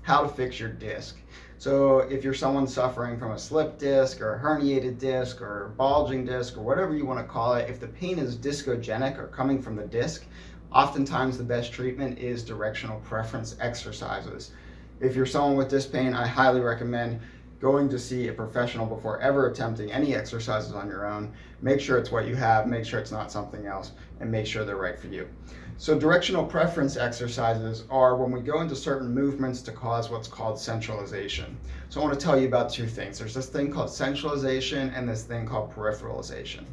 how to fix your disc. So if you're someone suffering from a slip disc or a herniated disc or a bulging disc or whatever you want to call it, if the pain is discogenic or coming from the disc, oftentimes the best treatment is directional preference exercises. If you're someone with disc pain, I highly recommend going to see a professional before ever attempting any exercises on your own. Make sure it's what you have, make sure it's not something else, and make sure they're right for you. So directional preference exercises are when we go into certain movements to cause what's called centralization. So I want to tell you about two things. There's this thing called centralization and this thing called peripheralization.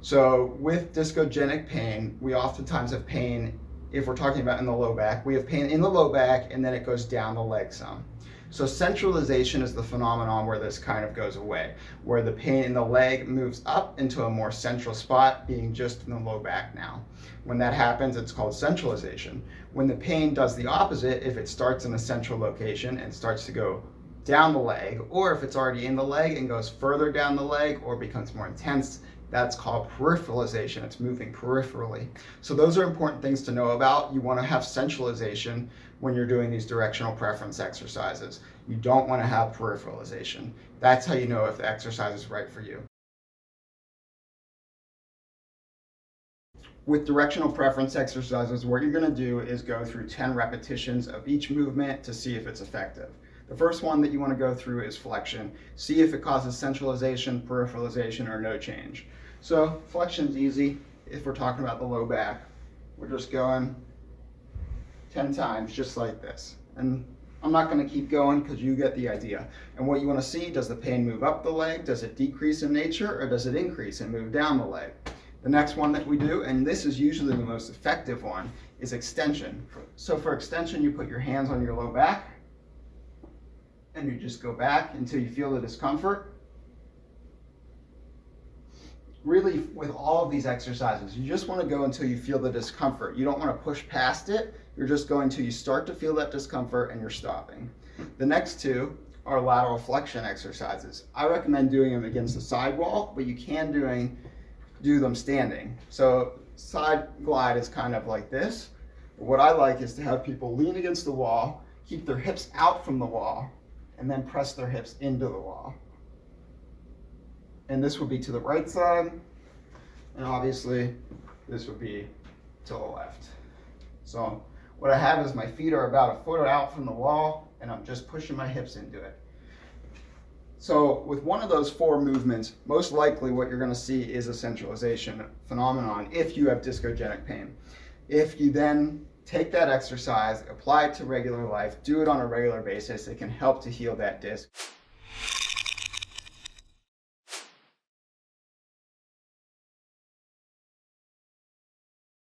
So with discogenic pain, we oftentimes have pain, if we're talking about in the low back, we have pain in the low back and then it goes down the leg some. So centralization is the phenomenon where this kind of goes away, where the pain in the leg moves up into a more central spot, being just in the low back now. When that happens, it's called centralization. When the pain does the opposite, if it starts in a central location and starts to go down the leg, or if it's already in the leg and goes further down the leg or becomes more intense, that's called peripheralization. It's moving peripherally. So those are important things to know about. You want to have centralization when you're doing these directional preference exercises. You don't want to have peripheralization. That's how you know if the exercise is right for you. With directional preference exercises, what you're going to do is go through 10 repetitions of each movement to see if it's effective. The first one that you want to go through is flexion. See if it causes centralization, peripheralization, or no change. So flexion's easy. If we're talking about the low back, we're just going 10 times just like this. And I'm not going to keep going because you get the idea. And what you want to see, does the pain move up the leg? Does it decrease in nature, or does it increase and move down the leg? The next one that we do, and this is usually the most effective one, is extension. So for extension, you put your hands on your low back and you just go back until you feel the discomfort. Really, with all of these exercises, you just want to go until you feel the discomfort. You don't want to push past it. You're just going till you start to feel that discomfort and you're stopping. The next two are lateral flexion exercises. I recommend doing them against the side wall, but you can do them standing. So side glide is kind of like this. What I like is to have people lean against the wall, keep their hips out from the wall, and then press their hips into the wall. And this would be to the right side, and obviously this would be to the left. So what I have is my feet are about a foot out from the wall, and I'm just pushing my hips into it. So with one of those four movements, most likely what you're going to see is a centralization phenomenon if you have discogenic pain. If you then take that exercise, apply it to regular life, do it on a regular basis, it can help to heal that disc.